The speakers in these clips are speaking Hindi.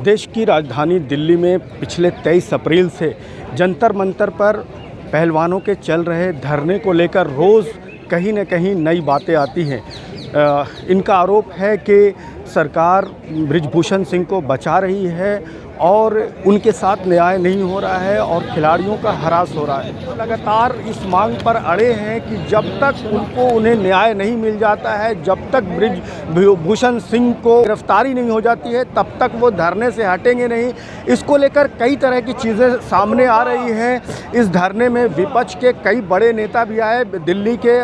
देश की राजधानी दिल्ली में पिछले 23 अप्रैल से जंतर मंतर पर पहलवानों के चल रहे धरने को लेकर रोज़ कहीं न कहीं नई बातें आती हैं। इनका आरोप है कि सरकार बृजभूषण सिंह को बचा रही है और उनके साथ न्याय नहीं हो रहा है और खिलाड़ियों का हरास हो रहा है। लगातार इस मांग पर अड़े हैं कि जब तक उन्हें न्याय नहीं मिल जाता है, जब तक बृजभूषण सिंह को गिरफ्तारी नहीं हो जाती है, तब तक वो धरने से हटेंगे नहीं। इसको लेकर कई तरह की चीज़ें सामने आ रही हैं। इस धरने में विपक्ष के कई बड़े नेता भी आए, दिल्ली के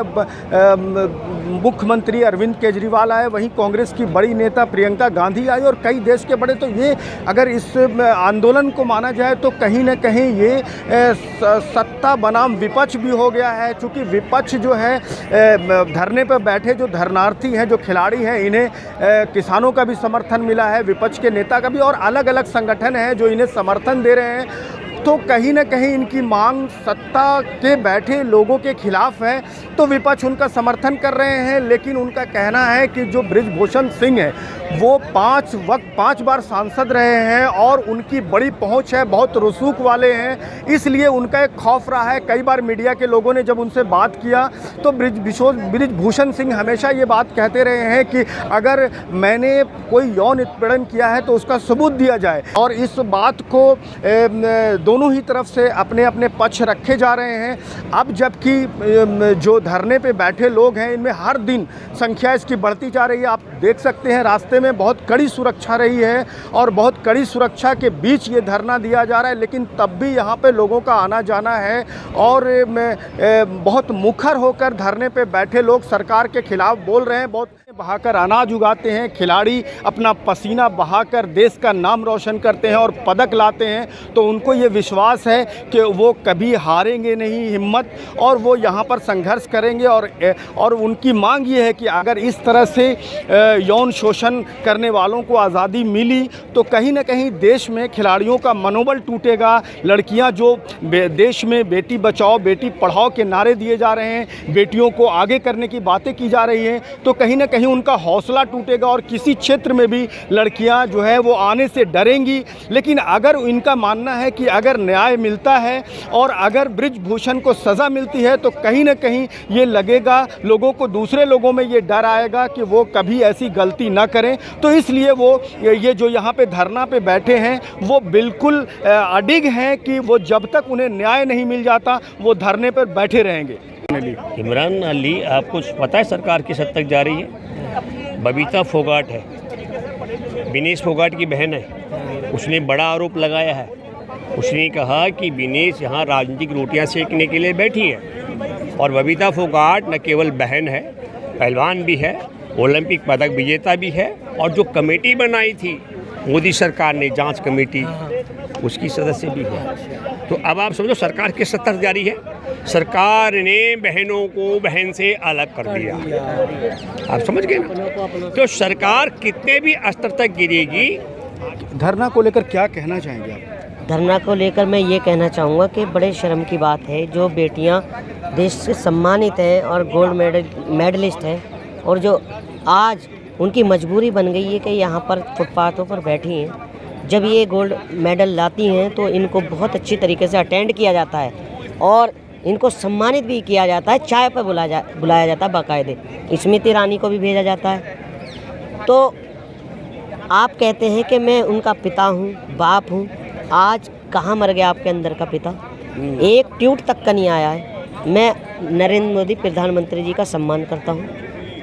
मुख्यमंत्री अरविंद केजरीवाल आए, वहीं कांग्रेस की बड़ी नेता प्रियंका गांधी आई और कई देश के बड़े। तो ये अगर इस आंदोलन को माना जाए तो कहीं न कहीं ये सत्ता बनाम विपक्ष भी हो गया है, क्योंकि विपक्ष जो है धरने पर बैठे जो धरनार्थी हैं, जो खिलाड़ी हैं, इन्हें किसानों का भी समर्थन मिला है, विपक्ष के नेता का भी, और अलग अलग संगठन हैं जो इन्हें समर्थन दे रहे हैं। तो कहीं न कहीं इनकी मांग सत्ता के बैठे लोगों के खिलाफ है, तो विपक्ष उनका समर्थन कर रहे हैं। लेकिन उनका कहना है कि जो बृजभूषण सिंह है वो 5 बार सांसद रहे हैं और उनकी बड़ी पहुंच है, बहुत रसूख वाले हैं, इसलिए उनका एक खौफ रहा है। कई बार मीडिया के लोगों ने जब उनसे बात किया तो बृजभूषण सिंह हमेशा ये बात कहते रहे हैं कि अगर मैंने कोई यौन उत्पीड़न किया है तो उसका सबूत दिया जाए, और इस बात को दोनों ही तरफ से अपने अपने पक्ष रखे जा रहे हैं। अब जबकि जो धरने पे बैठे लोग हैं इनमें हर दिन संख्या इसकी बढ़ती जा रही है। आप देख सकते हैं रास्ते में बहुत कड़ी सुरक्षा रही है और बहुत कड़ी सुरक्षा के बीच ये धरना दिया जा रहा है, लेकिन तब भी यहाँ पे लोगों का आना जाना है और बहुत मुखर होकर धरने पे बैठे लोग सरकार के खिलाफ बोल रहे हैं। बहुत बहाकर अनाज उगाते हैं, खिलाड़ी अपना पसीना बहाकर देश का नाम रोशन करते हैं और पदक लाते हैं, तो उनको ये विश्वास है कि वो कभी हारेंगे नहीं हिम्मत, और वो यहाँ पर संघर्ष करेंगे। और उनकी मांग ये है कि अगर इस तरह से यौन शोषण करने वालों को आज़ादी मिली तो कहीं ना कहीं देश में खिलाड़ियों का मनोबल टूटेगा। लड़कियाँ जो देश में बेटी बचाओ बेटी पढ़ाओ के नारे दिए जा रहे हैं, बेटियों को आगे करने की बातें की जा रही हैं, तो कहीं ना कहीं उनका हौसला टूटेगा और किसी क्षेत्र में भी लड़कियां जो है वो आने से डरेंगी। लेकिन अगर इनका मानना है कि अगर न्याय मिलता है और अगर बृजभूषण को सज़ा मिलती है तो कहीं ना कहीं ये लगेगा लोगों को, दूसरे लोगों में ये डर आएगा कि वो कभी ऐसी गलती ना करें। तो इसलिए वो ये जो यहाँ पे धरना पे बैठे हैं वो बिल्कुल अडिग हैं कि वो जब तक उन्हें न्याय नहीं मिल जाता वो धरने पर बैठे रहेंगे। इमरान अली, आपको पता है सरकार किस हद तक जा रही है? बबीता फोगाट है, विनेश फोगाट की बहन है, उसने बड़ा आरोप लगाया है। उसने कहा कि विनेश यहाँ राजनीतिक रोटियां सेकने के लिए बैठी है, और बबीता फोगाट न केवल बहन है, पहलवान भी है, ओलंपिक पदक विजेता भी है, और जो कमेटी बनाई थी मोदी सरकार ने, जांच कमेटी, उसकी सदस्य भी है। तो अब आप समझो सरकार किस स्तर जा रही है। सरकार ने बहनों को बहन से अलग कर दिया, आप समझ गए ना? तो सरकार कितने भी स्तर तक गिरेगी। धरना को लेकर क्या कहना चाहेंगे आप? धरना को लेकर मैं ये कहना चाहूँगा कि बड़े शर्म की बात है, जो बेटियाँ देश से सम्मानित हैं और गोल्ड मेडलिस्ट हैं, और जो आज उनकी मजबूरी बन गई है कि यहाँ पर फुटपाथों पर बैठी हैं। जब ये गोल्ड मेडल लाती हैं तो इनको बहुत अच्छी तरीके से अटेंड किया जाता है और इनको सम्मानित भी किया जाता है, चाय पर बुलाया जाता है बाकायदे। स्मृति ईरानी को भी भेजा जाता है। तो आप कहते हैं कि मैं उनका पिता हूँ, बाप हूँ, आज कहाँ मर गया आपके अंदर का पिता? एक ट्वीट तक का नहीं आया है। मैं नरेंद्र मोदी प्रधानमंत्री जी का सम्मान करता हूँ,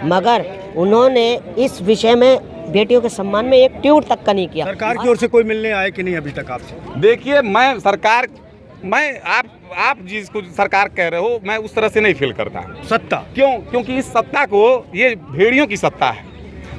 मगर उन्होंने इस विषय में बेटियों के सम्मान में एक ट्वीट तक का नहीं किया। सरकार की ओर से कोई मिलने आए कि नहीं अभी तक आपसे? देखिए, आप जिसको सरकार कह रहे हो, मैं उस तरह से नहीं फील करता। सत्ता क्योंकि इस सत्ता को, ये भेड़ियों की सत्ता है,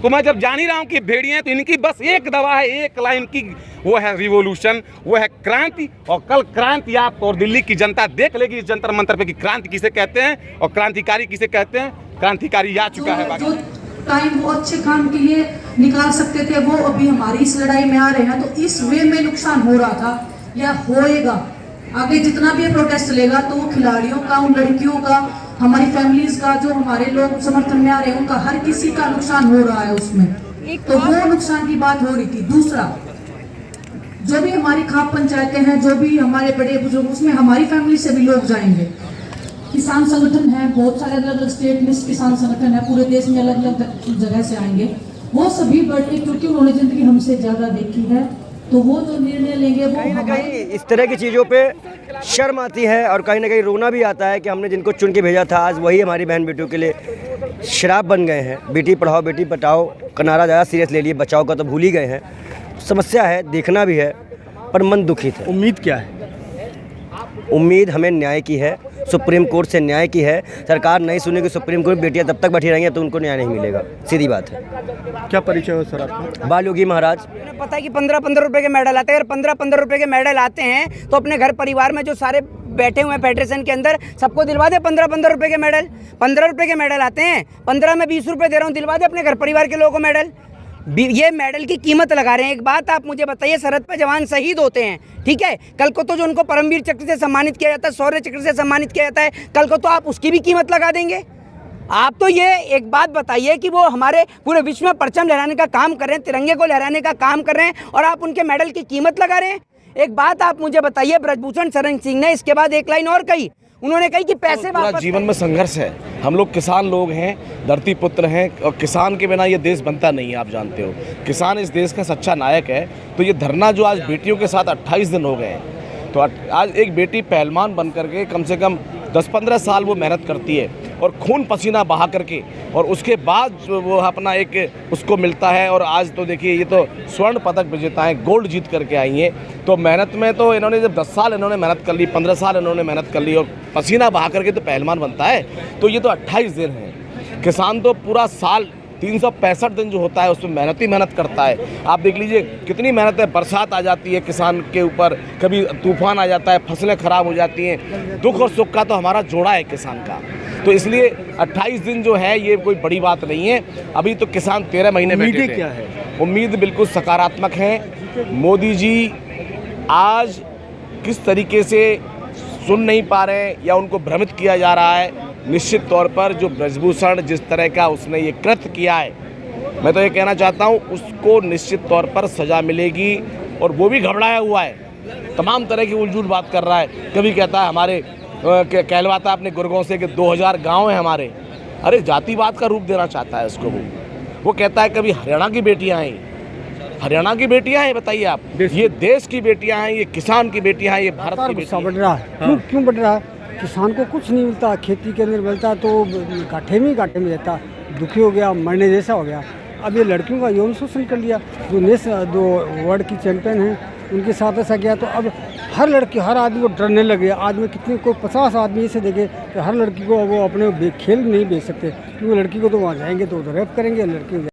तो मैं जब जान ही रहा हूँ कि भेड़िए हैं, तो इनकी बस एक दवा है, एक लाइन की, वो है रिवोल्यूशन, वो है क्रांति। और कल क्रांति आप और दिल्ली की जनता देख लेगी इस जंतर मंतर पे कि क्रांति किसे कहते हैं और क्रांतिकारी किसे कहते हैं। क्रांतिकारी आ चुका है। जो टाइम वो अच्छे काम के लिए निकाल सकते थे, वो अभी हमारी इस लड़ाई में आ रहे हैं। तो इस वे में नुकसान हो रहा था या होएगा, आगे जितना भी प्रोटेस्ट चलेगा तो वो खिलाड़ियों का, उन लड़कियों का, हमारी फैमिलीज का, जो हमारे लोग समर्थन में आ रहे हैं, उनका हर किसी का नुकसान हो रहा है उसमें। तो वो नुकसान की बात हो रही थी। दूसरा, जो भी हमारी खाप पंचायतें हैं, जो भी हमारे बड़े बुजुर्ग, उसमें हमारी फैमिली से भी लोग जाएंगे। किसान संगठन है, बहुत सारे अलग अलग स्टेट में किसान संगठन है, पूरे देश में अलग अलग जगह से आएंगे। वो सभी बढ़े, क्योंकि उन्होंने जिंदगी हमसे ज्यादा देखी है, तो वो जो निर्णय लेंगे वो कहीं ना कहीं इस तरह की चीज़ों पे शर्म आती है और कहीं ना कहीं रोना भी आता है कि हमने जिनको चुन के भेजा था आज वही हमारी बहन बेटियों के लिए शराब बन गए हैं। बेटी पढ़ाओ बेटी बचाओ का नारा ज़्यादा सीरियस ले लिए, बचाओ का तो भूल ही गए हैं। समस्या है, देखना भी है, पर मन दुखित है। उम्मीद क्या है? उम्मीद हमें न्याय की है, सुप्रीम कोर्ट से न्याय की है। सरकार नहीं सुनेगी सुप्रीम कोर्ट, बेटियां तब तक बैठी रहेंगी तो उनको न्याय नहीं मिलेगा, सीधी बात है। क्या परिचय हो सर आपका? बाल योगी महाराज। पता है कि 15-15 रुपए के मेडल आते हैं। अगर 15-15 रुपए के मेडल आते हैं तो अपने घर परिवार में जो सारे बैठे हुए हैं फेडरेशन के अंदर सबको दिलवा दे 15-15 रुपए के मेडल। 15 रुपए के मेडल आते हैं, 15 में 20 रुपए दे रहा हूँ, दिलवा दे अपने घर परिवार के लोगों को मेडल। ये मेडल की कीमत लगा रहे हैं। एक बात आप मुझे बताइए, सरहद पे जवान शहीद होते हैं, ठीक है, कल को तो जो उनको परमवीर चक्र से सम्मानित किया जाता है, शौर्य चक्र से सम्मानित किया जाता है, कल को तो आप उसकी भी कीमत लगा देंगे। आप तो ये एक बात बताइए कि वो हमारे पूरे विश्व में परचम लहराने का काम कर रहे हैं, तिरंगे को लहराने का काम कर रहे हैं, और आप उनके मेडल की कीमत लगा रहे हैं। एक बात आप मुझे बताइए, ब्रजभूषण शरण सिंह ने इसके बाद एक लाइन और कही, उन्होंने कही कि पैसे पूरा जीवन में संघर्ष है। हम लोग किसान लोग हैं, धरती पुत्र हैं, और किसान के बिना ये देश बनता नहीं है। आप जानते हो किसान इस देश का सच्चा नायक है। तो ये धरना जो आज बेटियों के साथ 28 दिन हो गए हैं, तो आज एक बेटी पहलवान बन करके कम से कम 10-15 साल वो मेहनत करती है और खून पसीना बहा करके, और उसके बाद जो वो अपना एक उसको मिलता है। और आज तो देखिए ये तो स्वर्ण पदक विजेता हैं, गोल्ड जीत करके आई हैं। तो मेहनत में तो इन्होंने जब 10 साल इन्होंने मेहनत कर ली, 15 साल इन्होंने मेहनत कर ली, और पसीना बहा करके तो पहलवान बनता है। तो ये तो 28 दिन है। किसान तो पूरा साल 365 दिन जो होता है उसमें मेहनत ही मेहनत करता है। आप देख लीजिए कितनी मेहनत है। बरसात आ जाती है किसान के ऊपर, कभी तूफान आ जाता है, फसलें खराब हो जाती हैं। दुख और सुख का तो हमारा जोड़ा है किसान का। तो इसलिए 28 दिन जो है ये कोई बड़ी बात नहीं है। अभी तो किसान 13 महीने बैठे थे। उम्मीदें क्या है? उम्मीद बिल्कुल सकारात्मक है। मोदी जी आज किस तरीके से सुन नहीं पा रहे हैं या उनको भ्रमित किया जा रहा है, निश्चित तौर पर जो ब्रजभूषण जिस तरह का उसने ये कृत्य किया है, मैं तो ये कहना चाहता हूँ उसको निश्चित तौर पर सज़ा मिलेगी। और वो भी घबराया हुआ है, तमाम तरह की उलझुल बात कर रहा है। कभी कहता है हमारे कहलवाता अपने गुरगांव से कि 2000 गांव हैं हमारे। अरे जातिवाद का रूप देना चाहता है उसको। वो कहता है कभी हरियाणा की बेटियां हैं, हरियाणा की बेटियां हैं। बताइए आप, ये देश की बेटियां हैं, ये किसान की बेटियां हैं, ये भारत की बेटियां बढ़ रहा है। क्यों बढ़ रहा है? किसान को कुछ नहीं मिलता, खेती के अंदर मिलता तो घाटे में रहता, दुखी हो गया, मरने जैसा हो गया। अब ये लड़कियों का यौन शोषण कर लिया। जो वर्ल्ड की चैंपियन हैं उनके साथ ऐसा किया, तो अब हर लड़की हर आदमी को डरने लगे। आदमी कितने को 50 आदमी से देखे कि हर लड़की को वो अपने खेल नहीं बेच सकते, क्योंकि लड़की को तो वहाँ जाएंगे तो रेप करेंगे लड़की।